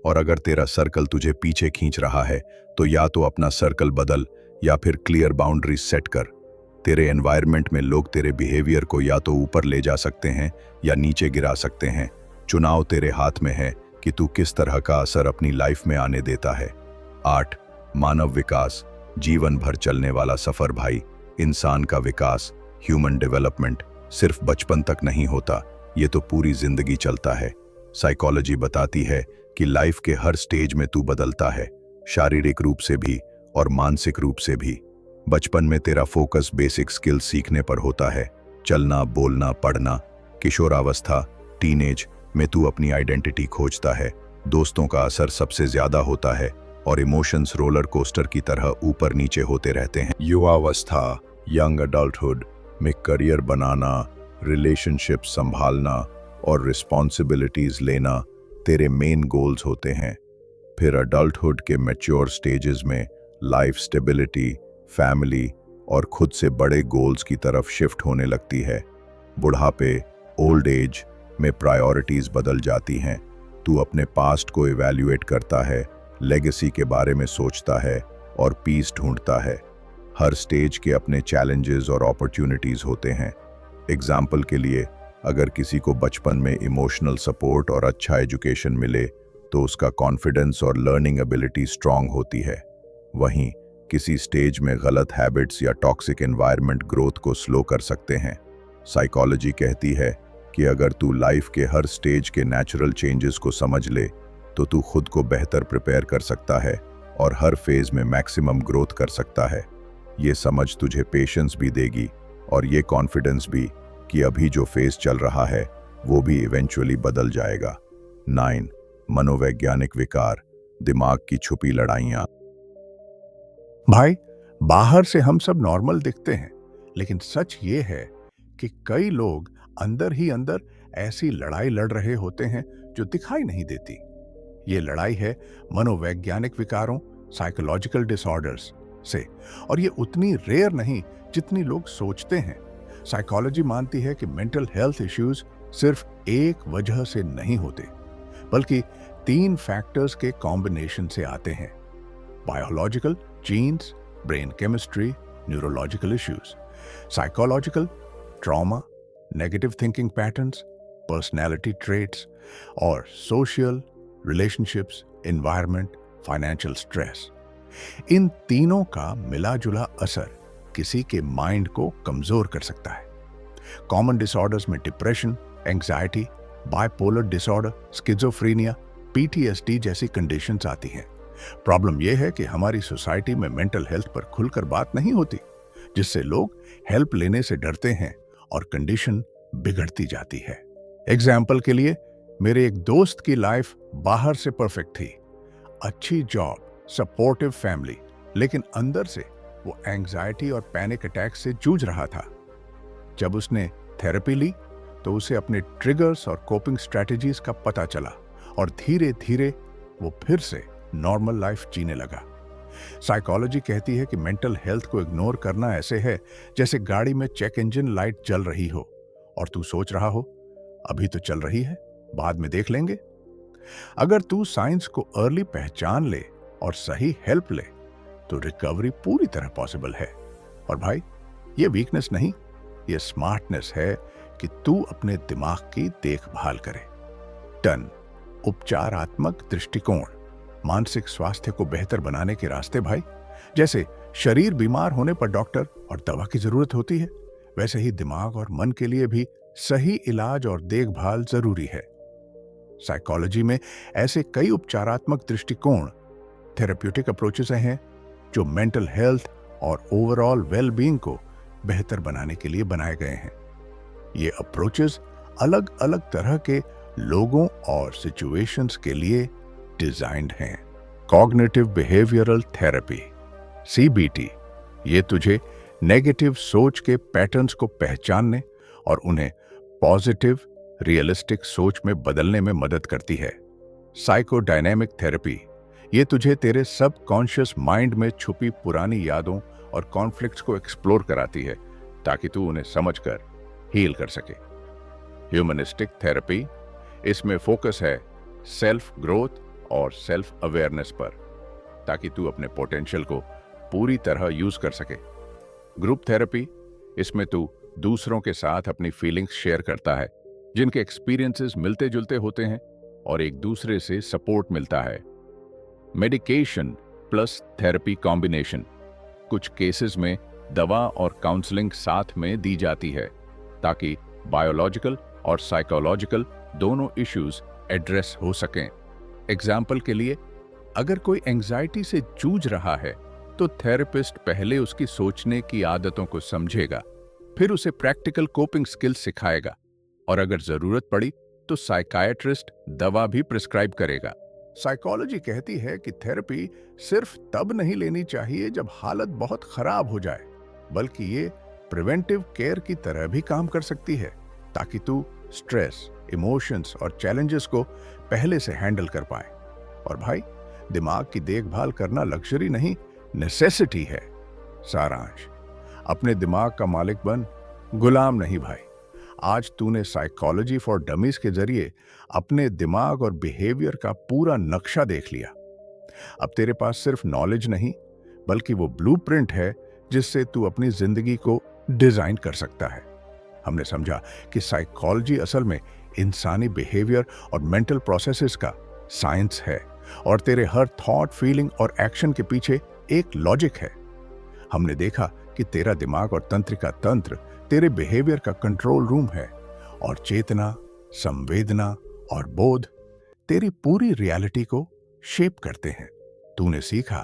और अगर तेरा सर्कल तुझे पीछे खींच रहा है, तो या तो अपना सर्कल बदल या फिर क्लियर बाउंड्रीज सेट कर। तेरे एनवायरनमेंट में लोग तेरे बिहेवियर को या तो ऊपर ले जा सकते हैं या नीचे गिरा सकते हैं। चुनाव तेरे हाथ में है कि तू किस तरह का असर अपनी लाइफ में आने देता है। 8. मानव विकास, जीवन भर चलने वाला सफर भाई। इंसान का विकास, ह्यूमन डेवलपमेंट सिर्फ बचपन तक नहीं होता, ये तो पूरी जिंदगी चलता है। साइकोलॉजी बताती है कि लाइफ के हर स्टेज में तू बदलता है, शारीरिक रूप से भी और मानसिक रूप से भी। बचपन में तेरा फोकस बेसिक स्किल्स सीखने पर होता है, चलना, बोलना, पढ़ना। किशोरावस्था, टीनेज में तू अपनी आइडेंटिटी खोजता है। दोस्तों का असर सबसे ज्यादा होता है और इमोशंस रोलर कोस्टर की तरह ऊपर नीचे होते रहते हैं। युवावस्था, यंग अडल्टहुड में करियर बनाना, रिलेशनशिप संभालना और रिस्पॉन्सिबिलिटीज लेना तेरे मेन गोल्स होते हैं। फिर अडल्टहुड के मैच्योर स्टेजेस में लाइफ स्टेबिलिटी, फैमिली और खुद से बड़े गोल्स की तरफ शिफ्ट होने लगती है। बुढ़ापे, ओल्ड एज में प्रायोरिटीज बदल जाती हैं। तू अपने पास्ट को इवैल्यूएट करता है, लेगेसी के बारे में सोचता है और पीस ढूंढता है। हर स्टेज के अपने चैलेंजेस और अपॉर्चुनिटीज होते हैं। एग्जाम्पल के लिए, अगर किसी को बचपन में इमोशनल सपोर्ट और अच्छा एजुकेशन मिले तो उसका कॉन्फिडेंस और लर्निंग एबिलिटी स्ट्रांग होती है। वहीं किसी स्टेज में गलत हैबिट्स या टॉक्सिक एनवायरनमेंट ग्रोथ को स्लो कर सकते हैं। साइकोलॉजी कहती है कि अगर तू लाइफ के हर स्टेज के नेचुरल चेंजेस को समझ ले तो तू खुद को बेहतर प्रिपेयर कर सकता है और हर फेज में मैक्सिमम ग्रोथ कर सकता है। ये समझ तुझे पेशेंस भी देगी और ये कॉन्फिडेंस भी कि अभी जो फेज चल रहा है वो भी इवेंचुअली बदल जाएगा। 9. मनोवैज्ञानिक विकार, दिमाग की छुपी लड़ाइयाँ। भाई, बाहर से हम सब नॉर्मल दिखते हैं, लेकिन सच ये है कि कई लोग अंदर ही अंदर ऐसी लड़ाई लड़ रहे होते हैं जो दिखाई नहीं देती। ये लड़ाई है मनोवैज्ञानिक विकारों, साइकोलॉजिकल डिसऑर्डर्स से, और ये उतनी रेयर नहीं जितनी लोग सोचते हैं। साइकोलॉजी मानती है कि मेंटल हेल्थ इश्यूज सिर्फ एक वजह से नहीं होते, बल्कि 3 फैक्टर्स के कॉम्बिनेशन से आते हैं: biological, genes, brain chemistry, neurological issues; psychological, trauma, negative thinking patterns, personality traits; और social, relationships, environment, financial stress. इन तीनों का मिला जुला असर किसी के माइंड को कमजोर कर सकता है। कॉमन डिसऑर्डर्स में depression, anxiety, bipolar disorder, schizophrenia, PTSD जैसी कंडीशंस आती हैं। प्रॉब्लम यह है कि हमारी सोसाइटी में मेंटल हेल्थ पर खुलकर बात नहीं होती, जिससे लोग हेल्प लेने से डरते हैं और कंडीशन बिगड़ती जाती है। एग्जाम्पल के लिए, मेरे एक दोस्त की लाइफ बाहर से परफेक्ट थी, अच्छी जॉब, सपोर्टिव फैमिली, लेकिन अंदर से वो एंग्जाइटी और पैनिक अटैक से जूझ रहा था। जब उसने थेरेपी ली तो उसे अपने ट्रिगर्स और कोपिंग स्ट्रेटजीज का पता चला और धीरे धीरे वो फिर से नॉर्मल लाइफ जीने लगा। साइकोलॉजी कहती है कि मेंटल हेल्थ को इग्नोर करना ऐसे है जैसे गाड़ी में चेक इंजन लाइट जल रही हो और तू सोच रहा हो, अभी तो चल रही है, बाद में देख लेंगे। अगर तू साइंस को अर्ली पहचान ले और सही हेल्प ले तो रिकवरी पूरी तरह पॉसिबल है। और भाई, ये वीकनेस नहीं, ये स्मार्टनेस है कि तू अपने दिमाग की देखभाल करे। 10. उपचारात्मक दृष्टिकोण, मानसिक स्वास्थ्य को बेहतर बनाने के रास्ते। भाई, जैसे शरीर बीमार होने पर डॉक्टर और दवा की जरूरत होती है, वैसे ही दिमाग और मन के लिए भी सही इलाज और देखभाल जरूरी है। साइकोलॉजी में ऐसे कई उपचारात्मक दृष्टिकोण, थेरेप्यूटिक अप्रोचेस हैं जो मेंटल हेल्थ और ओवरऑल वेलबींग को बेहतर बनाने के लिए बनाए गए हैं। ये अप्रोचेस अलग अलग तरह के लोगों और सिचुएशंस के लिए डिजाइन्ड हैं। कॉग्निटिव बिहेवियरल थेरेपी, सीबीटी, ये तुझे नेगेटिव सोच के पैटर्न्स को पहचानने और उन्हें पॉजिटिव रियलिस्टिक सोच में बदलने में मदद करती है। साइकोडायनेमिक थेरेपी, ये तुझे तेरे सबकॉन्शियस माइंड में छुपी पुरानी यादों और कॉन्फ्लिक्ट्स को एक्सप्लोर कराती है ताकि तू उन्हें समझकर हील कर सके। ह्यूमनिस्टिक थेरेपी, इसमें फोकस है सेल्फ ग्रोथ और सेल्फ अवेयरनेस पर ताकि तू अपने पोटेंशियल को पूरी तरह यूज कर सके। ग्रुप थेरेपी, इसमें तू दूसरों के साथ अपनी फीलिंग्स शेयर करता है जिनके एक्सपीरियंसेस मिलते जुलते होते हैं और एक दूसरे से सपोर्ट मिलता है। मेडिकेशन प्लस थेरेपी कॉम्बिनेशन, कुछ केसेस में दवा और काउंसलिंग साथ में दी जाती है ताकि बायोलॉजिकल और साइकोलॉजिकल दोनों इश्यूज एड्रेस हो सकें। एग्जाम्पल के लिए, अगर कोई एंजाइटी से जूझ रहा है तो थेरेपिस्ट पहले उसकी सोचने की आदतों को समझेगा, फिर उसे प्रैक्टिकल कोपिंग स्किल्स सिखाएगा और अगर जरूरत पड़ी तो साइकाइट्रिस्ट दवा भी प्रिस्क्राइब करेगा। साइकोलॉजी कहती है कि थेरेपी सिर्फ तब नहीं लेनी चाहिए जब हालत बहुत खराब हो जाए, बल्कि ये प्रिवेंटिव केयर की तरह भी काम कर सकती है ताकि तू स्ट्रेस, इमोशंस और चैलेंजेस को पहले से हैंडल कर पाए। और भाई, दिमाग की देखभाल करना लग्जरी नहीं, नेसेसिटी है। सारांश, अपने दिमाग का मालिक बन, गुलाम नहीं भाई। आज तूने साइकोलॉजी फॉर डमीज के जरिए अपने दिमाग और बिहेवियर का पूरा नक्शा देख लिया। अब तेरे पास सिर्फ नॉलेज नहीं, बल्कि वो ब्लूप्रिंट है जिससे तू अपनी जिंदगी को डिजाइन कर सकता है। हमने समझा कि साइकोलॉजी असल में इंसानी बिहेवियर और मेंटल प्रोसेसेस का साइंस है और तेरे हर थॉट, फीलिंग और एक्शन के पीछे एक लॉजिक है। हमने देखा कि तेरा दिमाग और तंत्रिका तंत्र तेरे बिहेवियर का कंट्रोल रूम है और चेतना, संवेदना और बोध तेरी पूरी रियलिटी को शेप करते हैं। तूने सीखा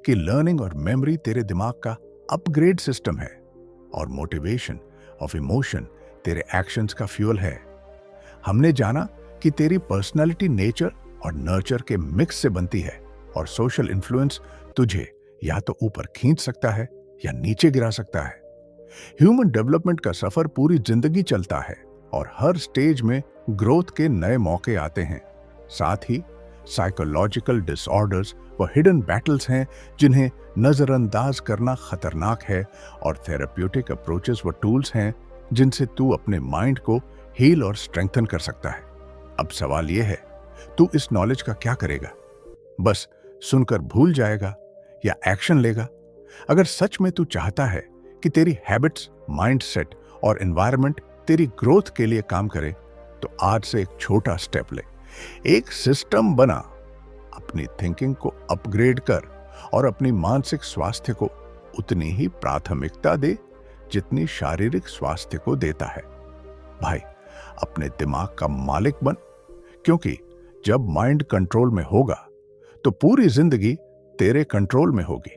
कि लर्निंग और मेमोरी तेरे दिमाग का अपग्रेड सिस्टम है और मोटिवेशन ऑफ इमोशन तेरे एक्शंस का फ्यूल है। हमने जाना कि तेरी पर्सनालिटी नेचर और नर्चर के मिक्स से बनती है और सोशल इन्फ्लुएंस तुझे या तो ऊपर खींच सकता है या नीचे गिरा सकता है। ह्यूमन डेवलपमेंट का सफर पूरी जिंदगी चलता है और हर स्टेज में ग्रोथ के नए मौके आते हैं। साथ ही साइकोलॉजिकल डिसऑर्डर्स व हिडन बैटल्स हैं जिन्हें नजरअंदाज करना खतरनाक है और थेरेप्यूटिक अप्रोचेस व टूल्स हैं जिनसे तू अपने माइंड को हील और स्ट्रेंथन कर सकता है। अब सवाल यह है, तू इस नॉलेज का क्या करेगा? बस सुनकर भूल जाएगा या एक्शन लेगा? अगर सच में तू चाहता है कि तेरी हैबिट्स, माइंडसेट और एनवायरनमेंट तेरी ग्रोथ के लिए काम करे, तो आज से एक छोटा स्टेप ले। एक सिस्टम बना, अपनी थिंकिंग को अपग्रेड कर और अपनी मानसिक स्वास्थ्य को उतनी ही प्राथमिकता दे जितनी शारीरिक स्वास्थ्य को देता है। भाई, अपने दिमाग का मालिक बन, क्योंकि जब माइंड कंट्रोल में होगा तो पूरी जिंदगी तेरे कंट्रोल में होगी।